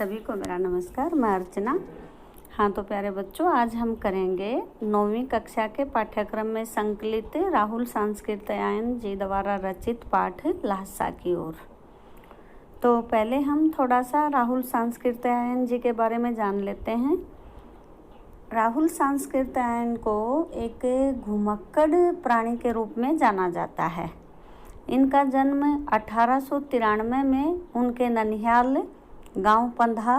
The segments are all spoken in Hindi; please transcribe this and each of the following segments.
सभी को मेरा नमस्कार। मैं अर्चना। हाँ तो प्यारे बच्चों, आज हम करेंगे 9वीं कक्षा के पाठ्यक्रम में संकलित राहुल सांस्कृत्यायन जी द्वारा रचित पाठ लहसा की ओर। तो पहले हम थोड़ा सा राहुल सांस्कृत्यायन जी के बारे में जान लेते हैं। राहुल सांस्कृत्यायन को एक घुमक्कड़ प्राणी के रूप में जाना जाता है। इनका जन्म 1893 में उनके ननिहाल गांव पंधा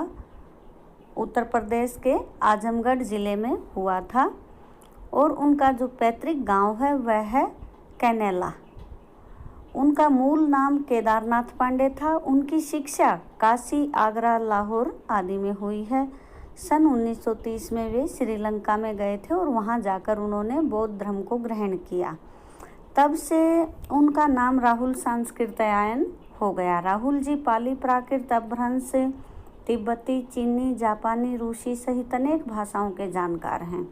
उत्तर प्रदेश के आजमगढ़ ज़िले में हुआ था और उनका जो पैतृक गांव है वह है कैनेला। उनका मूल नाम केदारनाथ पांडे था। उनकी शिक्षा काशी, आगरा, लाहौर आदि में हुई है। सन 1930 में वे श्रीलंका में गए थे और वहां जाकर उन्होंने बौद्ध धर्म को ग्रहण किया। तब से उनका नाम राहुल सांस्कृत्यायन हो गया। राहुल जी पाली, प्राकृत, अपभ्रंश, तिब्बती, चीनी, जापानी, रूसी सहित अनेक भाषाओं के जानकार हैं।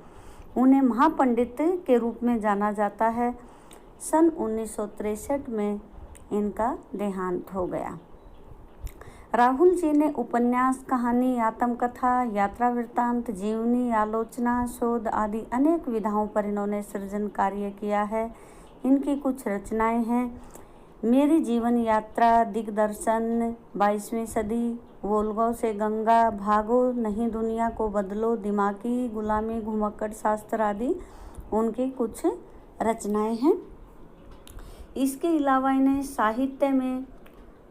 उन्हें महापंडित के रूप में जाना जाता है। सन 1963 में इनका देहांत हो गया। राहुल जी ने उपन्यास, कहानी, आत्मकथा, यात्रा वृत्तांत, जीवनी, आलोचना, शोध आदि अनेक विधाओं पर इन्होंने सृजन कार्य किया है। इनकी कुछ रचनाएं हैं: मेरी जीवन यात्रा, दिग्दर्शन, 22वीं सदी, वोल्गो से गंगा, भागो नहीं दुनिया को बदलो, दिमागी गुलामी, घुमक्कड़ शास्त्र आदि उनकी कुछ रचनाएं हैं। इसके अलावा इन्हें साहित्य में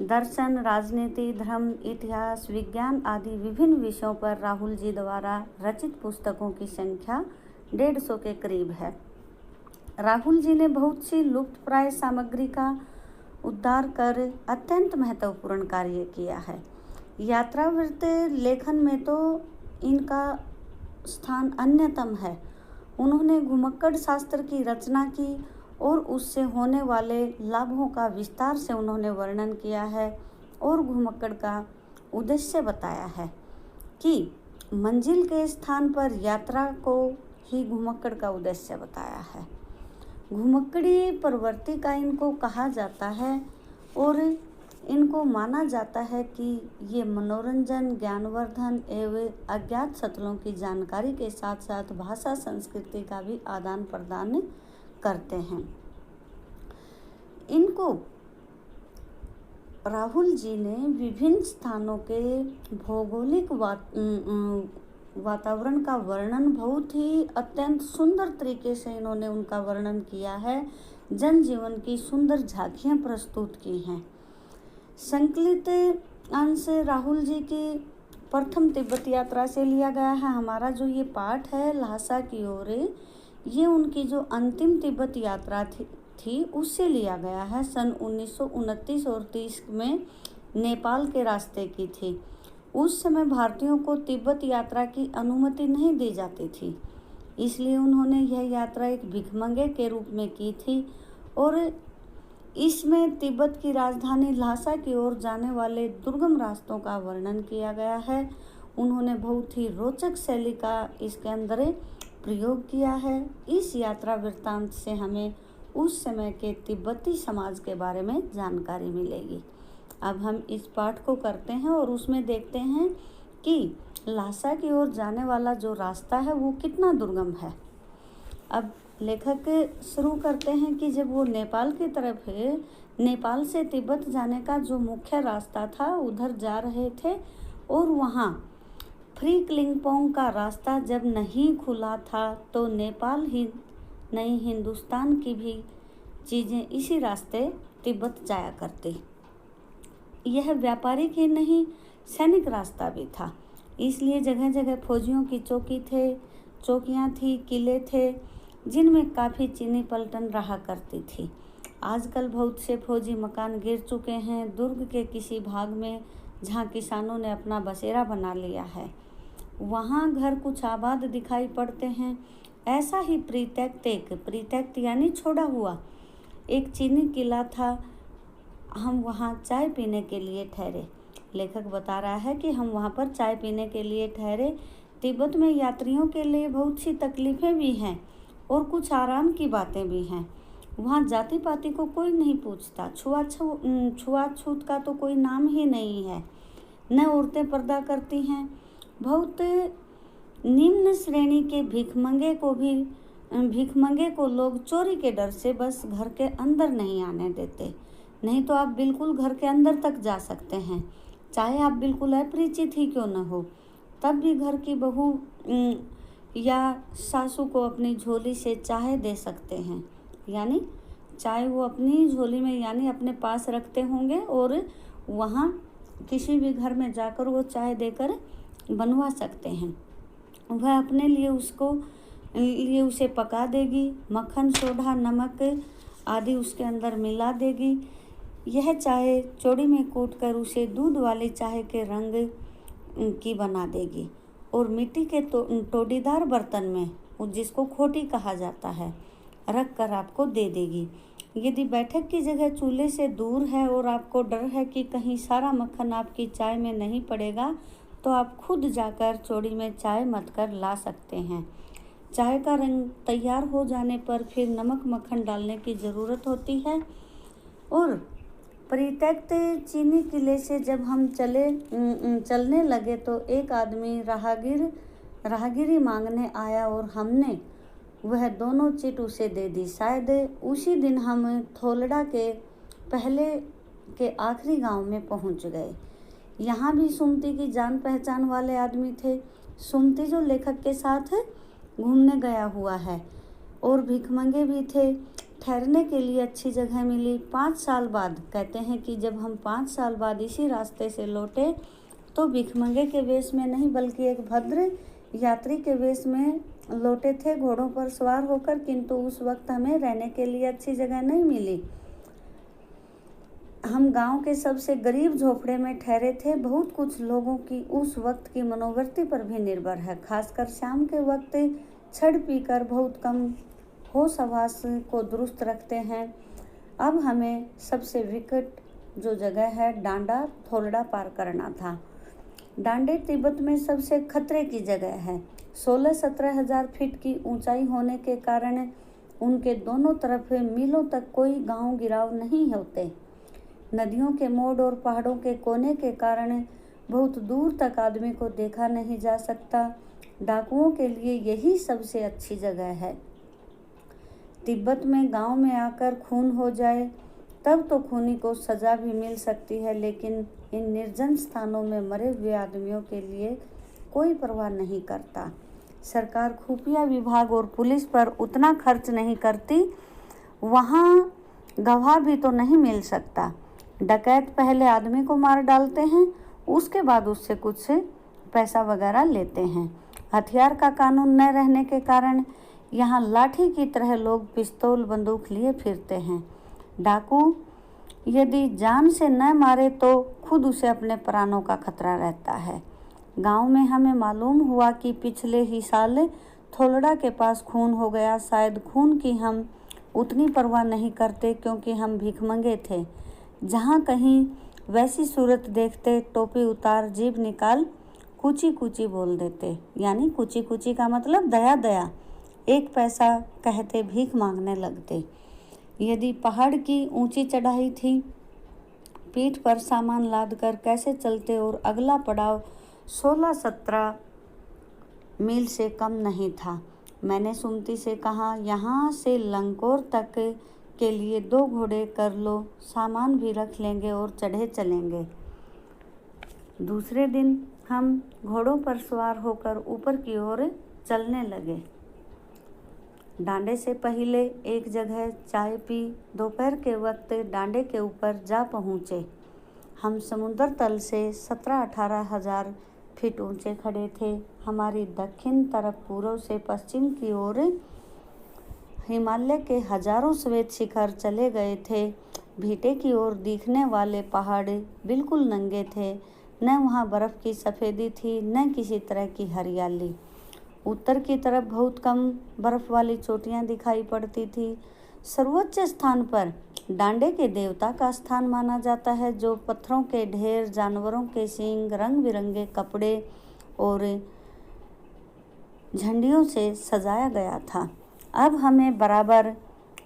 दर्शन, राजनीति, धर्म, इतिहास, विज्ञान आदि विभिन्न विषयों पर राहुल जी द्वारा रचित पुस्तकों की संख्या 150 के करीब है। राहुल जी ने बहुत सी लुप्तप्राय सामग्री का उद्धार कर अत्यंत महत्वपूर्ण कार्य किया है। यात्रावृत्त लेखन में तो इनका स्थान अन्यतम है। उन्होंने घुमक्कड़ शास्त्र की रचना की और उससे होने वाले लाभों का विस्तार से उन्होंने वर्णन किया है और घुमक्कड़ का उद्देश्य बताया है कि मंजिल के स्थान पर यात्रा को ही घुमक्कड़ का उद्देश्य बताया है। घुमक्कड़ी प्रवृत्ति का इनको कहा जाता है और इनको माना जाता है कि ये मनोरंजन, ज्ञानवर्धन एवं अज्ञात सतलों की जानकारी के साथ साथ भाषा, संस्कृति का भी आदान प्रदान करते हैं। इनको राहुल जी ने विभिन्न स्थानों के भौगोलिक वातावरण का वर्णन बहुत ही अत्यंत सुंदर तरीके से इन्होंने उनका वर्णन किया है। जनजीवन की सुंदर झांकियाँ प्रस्तुत की हैं। संकलित अंश राहुल जी की प्रथम तिब्बत यात्रा से लिया गया है। हमारा जो ये पाठ है लहसा की ओर, ये उनकी जो अंतिम तिब्बत यात्रा थी उससे लिया गया है। सन 1929 और 30 में नेपाल के रास्ते की थी। उस समय भारतीयों को तिब्बत यात्रा की अनुमति नहीं दी जाती थी, इसलिए उन्होंने यह यात्रा एक भिखमंगे के रूप में की थी और इसमें तिब्बत की राजधानी लहसा की ओर जाने वाले दुर्गम रास्तों का वर्णन किया गया है। उन्होंने बहुत ही रोचक शैली का इसके अंदर प्रयोग किया है। इस यात्रा वृत्तांत से हमें उस समय के तिब्बती समाज के बारे में जानकारी मिलेगी। अब हम इस पाठ को करते हैं और उसमें देखते हैं कि लहसा की ओर जाने वाला जो रास्ता है वो कितना दुर्गम है। अब लेखक शुरू करते हैं कि जब वो नेपाल की तरफ है, नेपाल से तिब्बत जाने का जो मुख्य रास्ता था उधर जा रहे थे और वहाँ फ्री क्लिंगपोंग का रास्ता जब नहीं खुला था तो नेपाल ही नहीं हिंदुस्तान की भी चीज़ें इसी रास्ते तिब्बत जाया करती। यह व्यापारिक ही नहीं सैनिक रास्ता भी था, इसलिए जगह जगह फौजियों की चौकियाँ थी, किले थे जिनमें काफ़ी चीनी पलटन रहा करती थी। आजकल बहुत से फौजी मकान गिर चुके हैं। दुर्ग के किसी भाग में जहाँ किसानों ने अपना बसेरा बना लिया है वहाँ घर कुछ आबाद दिखाई पड़ते हैं। ऐसा ही परित्यक्त यानी छोड़ा हुआ एक चीनी किला था। हम वहाँ चाय पीने के लिए ठहरे। लेखक बता रहा है कि हम वहाँ पर चाय पीने के लिए ठहरे। तिब्बत में यात्रियों के लिए बहुत सी तकलीफ़ें भी हैं और कुछ आराम की बातें भी हैं। वहाँ जाति पाति को कोई नहीं पूछता, छुआछूत का तो कोई नाम ही नहीं है। न औरतें पर्दा करती हैं। बहुत निम्न श्रेणी के भिखमंगे को लोग चोरी के डर से बस घर के अंदर नहीं आने देते। नहीं तो आप बिल्कुल घर के अंदर तक जा सकते हैं, चाहे आप बिल्कुल अपरिचित ही क्यों न हो। तब भी घर की बहू या सासू को अपनी झोली से चाय दे सकते हैं, यानी चाय वो अपनी झोली में यानी अपने पास रखते होंगे और वहाँ किसी भी घर में जाकर वो चाय देकर बनवा सकते हैं। वह अपने लिए उसे पका देगी, मक्खन, सोडा, नमक आदि उसके अंदर मिला देगी। यह चाय चौड़ी में कूटकर उसे दूध वाली चाय के रंग की बना देगी और मिट्टी के टोडीदार बर्तन में, जिसको खोटी कहा जाता है, रख कर आपको दे देगी। यदि बैठक की जगह चूल्हे से दूर है और आपको डर है कि कहीं सारा मक्खन आपकी चाय में नहीं पड़ेगा, तो आप खुद जाकर चौड़ी में चाय मथ कर ला सकते हैं। चाय का रंग तैयार हो जाने पर फिर नमक मक्खन डालने की ज़रूरत होती है। और परित्यक्त चीनी किले से जब हम चलने लगे तो एक आदमी राहगीरी मांगने आया और हमने वह दोनों चिट उसे दे दी। शायद उसी दिन हम थोलड़ा के पहले के आखिरी गांव में पहुंच गए। यहाँ भी सुमति की जान पहचान वाले आदमी थे। सुमति जो लेखक के साथ घूमने गया हुआ है, और भिखमंगे भी थे। ठहरने के लिए अच्छी जगह मिली। 5 साल बाद, कहते हैं कि जब हम 5 साल बाद इसी रास्ते से लौटे तो भिखमंगे के वेश में नहीं बल्कि एक भद्र यात्री के वेश में लौटे थे, घोड़ों पर सवार होकर। किंतु उस वक्त हमें रहने के लिए अच्छी जगह नहीं मिली। हम गांव के सबसे गरीब झोपड़े में ठहरे थे। बहुत कुछ लोगों की उस वक्त की मनोवृत्ति पर भी निर्भर है, खासकर शाम के वक्त छड़ पीकर बहुत कम होश हवास को दुरुस्त रखते हैं। अब हमें सबसे विकट जो जगह है डांडा थोलड़ा पार करना था। डांडे तिब्बत में सबसे खतरे की जगह है। 16-17 हजार फीट की ऊंचाई होने के कारण उनके दोनों तरफ मीलों तक कोई गांव गिराव नहीं होते। नदियों के मोड़ और पहाड़ों के कोने के कारण बहुत दूर तक आदमी को देखा नहीं जा सकता। डाकुओं के लिए यही सबसे अच्छी जगह है। तिब्बत में गांव में आकर खून हो जाए तब तो खूनी को सजा भी मिल सकती है, लेकिन इन निर्जन स्थानों में मरे हुए आदमियों के लिए कोई परवाह नहीं करता। सरकार खुफिया विभाग और पुलिस पर उतना खर्च नहीं करती। वहाँ गवाह भी तो नहीं मिल सकता। डकैत पहले आदमी को मार डालते हैं, उसके बाद उससे कुछ पैसा वगैरह लेते हैं। हथियार का कानून न रहने के कारण यहाँ लाठी की तरह लोग पिस्तौल बंदूक लिए फिरते हैं। डाकू यदि जान से न मारे तो खुद उसे अपने प्राणों का खतरा रहता है। गांव में हमें मालूम हुआ कि पिछले ही साल थोलड़ा के पास खून हो गया। शायद खून की हम उतनी परवाह नहीं करते क्योंकि हम भिखमंगे थे। जहाँ कहीं वैसी सूरत देखते टोपी उतार जीभ निकाल कुची कुची बोल देते, यानी कुची कुची का मतलब दया दया, 1 पैसा कहते भीख मांगने लगते। यदि पहाड़ की ऊंची चढ़ाई थी, पीठ पर सामान लाद कर कैसे चलते और अगला पड़ाव 16-17 मील से कम नहीं था। मैंने सुमति से कहा, यहाँ से लंकोर तक के लिए 2 घोड़े कर लो, सामान भी रख लेंगे और चढ़े चलेंगे। दूसरे दिन हम घोड़ों पर सवार होकर ऊपर की ओर चलने लगे। डांडे से पहले एक जगह चाय पी दोपहर के वक्त डांडे के ऊपर जा पहुँचे। हम समुद्र तल से 17-18 हजार फीट ऊंचे खड़े थे। हमारी दक्षिण तरफ पूर्व से पश्चिम की ओर हिमालय के हजारों श्वेत शिखर चले गए थे। भीटे की ओर दिखने वाले पहाड़ बिल्कुल नंगे थे। न वहाँ बर्फ़ की सफ़ेदी थी, न किसी तरह की हरियाली। उत्तर की तरफ बहुत कम बर्फ़ वाली चोटियाँ दिखाई पड़ती थी। सर्वोच्च स्थान पर डांडे के देवता का स्थान माना जाता है, जो पत्थरों के ढेर, जानवरों के सींग, रंग बिरंगे कपड़े और झंडियों से सजाया गया था। अब हमें बराबर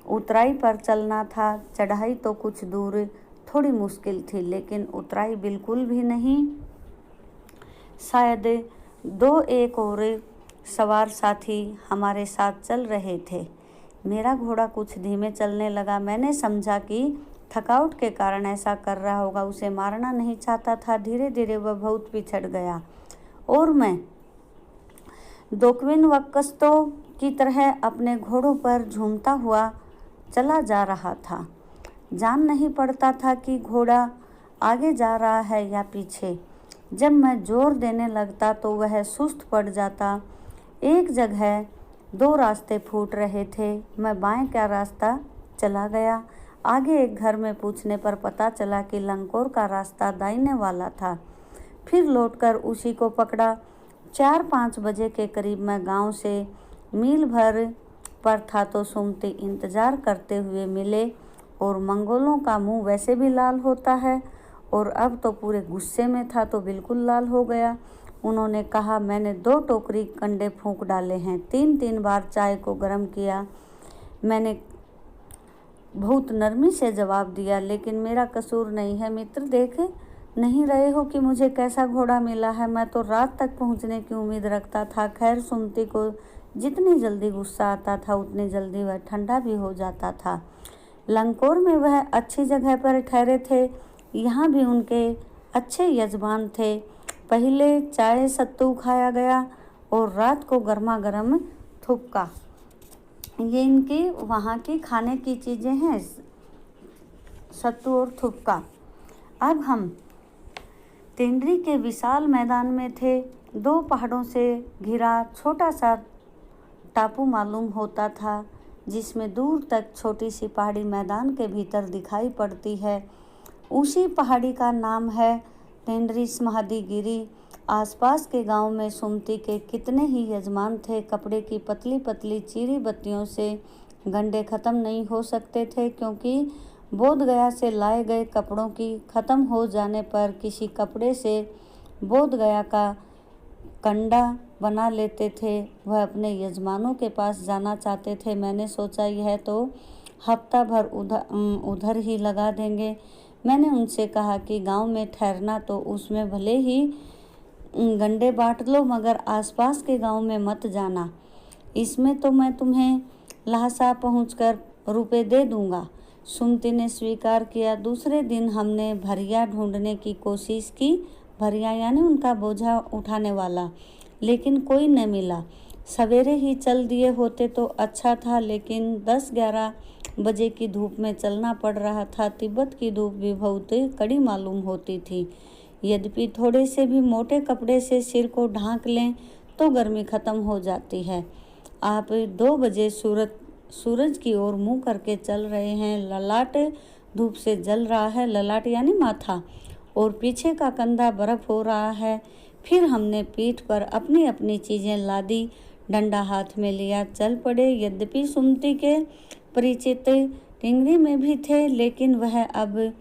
उतराई पर चलना था। चढ़ाई तो कुछ दूर थोड़ी मुश्किल थी, लेकिन उतराई बिल्कुल भी नहीं। शायद 2-1 और सवार साथी हमारे साथ चल रहे थे। मेरा घोड़ा कुछ धीमे चलने लगा। मैंने समझा कि थकावट के कारण ऐसा कर रहा होगा। उसे मारना नहीं चाहता था। धीरे धीरे वह बहुत पिछड़ गया और मैं दोक्विन वक्कस्तों की तरह अपने घोड़ों पर झूमता हुआ चला जा रहा था। जान नहीं पड़ता था कि घोड़ा आगे जा रहा है या पीछे। जब मैं जोर देने लगता तो वह सुस्त पड़ जाता। एक जगह 2 रास्ते फूट रहे थे। मैं बाएं का रास्ता चला गया। आगे एक घर में पूछने पर पता चला कि लंकोर का रास्ता दाहिने वाला था। फिर लौटकर उसी को पकड़ा। 4-5 बजे के करीब मैं गांव से मील भर पर था तो सुमति इंतज़ार करते हुए मिले और मंगोलों का मुंह वैसे भी लाल होता है और अब तो पूरे गुस्से में था तो बिल्कुल लाल हो गया। उन्होंने कहा, मैंने 2 टोकरी कंडे फूंक डाले हैं, 3-3 बार चाय को गर्म किया। मैंने बहुत नरमी से जवाब दिया, लेकिन मेरा कसूर नहीं है मित्र। देख नहीं रहे हो कि मुझे कैसा घोड़ा मिला है? मैं तो रात तक पहुंचने की उम्मीद रखता था। खैर, सुमति को जितनी जल्दी गुस्सा आता था उतनी जल्दी वह ठंडा भी हो जाता था। लंकोर में वह अच्छी जगह पर ठहरे थे। यहाँ भी उनके अच्छे यजमान थे। पहले चाय सत्तू खाया गया और रात को गर्मा गर्म थुपका। ये इनकी वहाँ की खाने की चीज़ें हैं, सत्तू और थुपका। अब हम तेंड्री के विशाल मैदान में थे। 2 पहाड़ों से घिरा छोटा सा टापू मालूम होता था, जिसमें दूर तक छोटी सी पहाड़ी मैदान के भीतर दिखाई पड़ती है। उसी पहाड़ी का नाम है तेंड्री समाधिगिरी। आसपास के गांव में सुमति के कितने ही यजमान थे। कपड़े की पतली पतली चीरी बत्तियों से गंडे खत्म नहीं हो सकते थे, क्योंकि बोधगया से लाए गए कपड़ों की खत्म हो जाने पर किसी कपड़े से बोधगया का कंडा बना लेते थे। वह अपने यजमानों के पास जाना चाहते थे। मैंने सोचा यह तो हफ्ता भर उधर ही लगा देंगे। मैंने उनसे कहा कि गांव में ठहरना तो उसमें भले ही गंडे बांट लो, मगर आसपास के गांव में मत जाना। इसमें तो मैं तुम्हें लहासा पहुंचकर रुपए दे दूंगा। सुमति ने स्वीकार किया। दूसरे दिन हमने भरिया ढूंढने की कोशिश की। भरिया यानी उनका बोझा उठाने वाला, लेकिन कोई न मिला। सवेरे ही चल दिए होते तो अच्छा था, लेकिन 10-11 बजे की धूप में चलना पड़ रहा था। तिब्बत की धूप भी बहुत कड़ी मालूम होती थी। यद्यपि थोड़े से भी मोटे कपड़े से सिर को ढांक लें तो गर्मी खत्म हो जाती है। आप 2 बजे सूरज की ओर मुंह करके चल रहे हैं। ललाट धूप से जल रहा है, ललाट यानी माथा, और पीछे का कंधा बर्फ हो रहा है। फिर हमने पीठ पर अपनी अपनी चीज़ें लादी, डंडा हाथ में लिया, चल पड़े। यद्यपि सुमति के परिचित टिंगरी में भी थे, लेकिन वह अब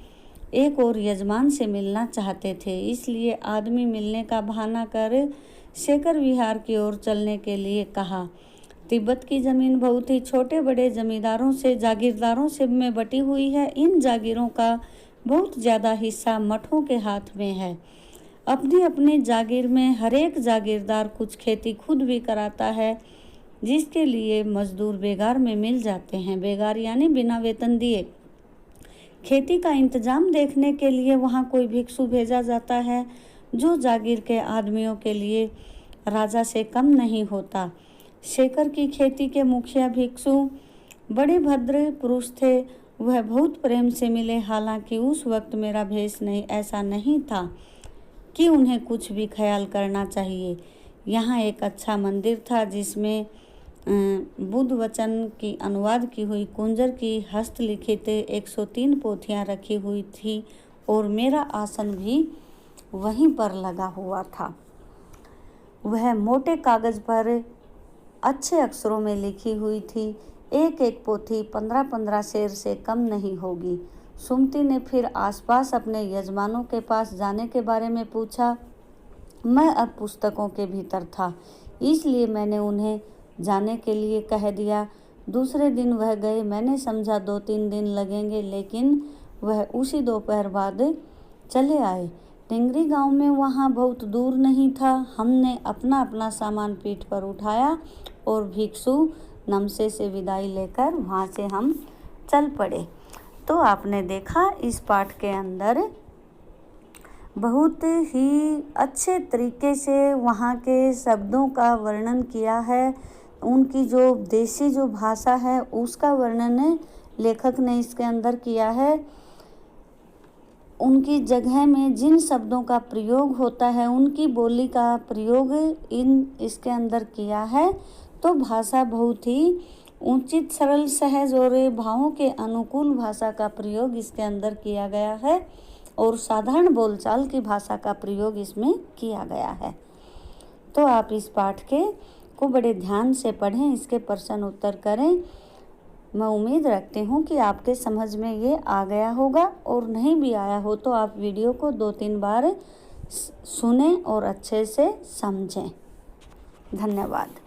एक और यजमान से मिलना चाहते थे। इसलिए आदमी मिलने का बहाना कर शेखर विहार की ओर चलने के लिए कहा। तिब्बत की ज़मीन बहुत ही छोटे बड़े जमींदारों से, जागीरदारों से में बटी हुई है। इन जागीरों का बहुत ज़्यादा हिस्सा मठों के हाथ में है। अपनी अपनी जागीर में हर एक जागीरदार कुछ खेती खुद भी कराता है, जिसके लिए मजदूर बेगार में मिल जाते हैं। बेगार यानी बिना वेतन दिए। खेती का इंतजाम देखने के लिए वहाँ कोई भिक्षु भेजा जाता है, जो जागीर के आदमियों के लिए राजा से कम नहीं होता। शेखर की खेती के मुखिया भिक्षु बड़े भद्र पुरुष थे। वह बहुत प्रेम से मिले। हालांकि उस वक्त मेरा भेष ऐसा नहीं था कि उन्हें कुछ भी ख्याल करना चाहिए। यहाँ एक अच्छा मंदिर था, जिसमें बुद्ध वचन की अनुवाद की हुई कुंजर की हस्तलिखित 103 पोथियाँ रखी हुई थी और मेरा आसन भी वहीं पर लगा हुआ था। वह मोटे कागज़ पर अच्छे अक्षरों में लिखी हुई थी। एक एक पोथी 15-15 शेर से कम नहीं होगी। सुमति ने फिर आसपास अपने यजमानों के पास जाने के बारे में पूछा। मैं अब पुस्तकों के भीतर था, इसलिए मैंने उन्हें जाने के लिए कह दिया। दूसरे दिन वह गए। मैंने समझा 2-3 दिन लगेंगे, लेकिन वह उसी दोपहर बाद चले आए। टिंगरी गांव में वहाँ बहुत दूर नहीं था। हमने अपना अपना सामान पीठ पर उठाया और भिक्षु नमसे से विदाई लेकर वहाँ से हम चल पड़े। तो आपने देखा इस पाठ के अंदर बहुत ही अच्छे तरीके से वहाँ के शब्दों का वर्णन किया है। उनकी जो देसी जो भाषा है उसका वर्णन लेखक ने इसके अंदर किया है। उनकी जगह में जिन शब्दों का प्रयोग होता है उनकी बोली का प्रयोग इसके अंदर किया है। तो भाषा बहुत ही उचित, सरल, सहज और भावों के अनुकूल भाषा का प्रयोग इसके अंदर किया गया है और साधारण बोलचाल की भाषा का प्रयोग इसमें किया गया है। तो आप इस पाठ को बड़े ध्यान से पढ़ें, इसके प्रश्न उत्तर करें। मैं उम्मीद रखती हूँ कि आपके समझ में ये आ गया होगा, और नहीं भी आया हो तो आप वीडियो को 2-3 बार सुनें और अच्छे से समझें। धन्यवाद।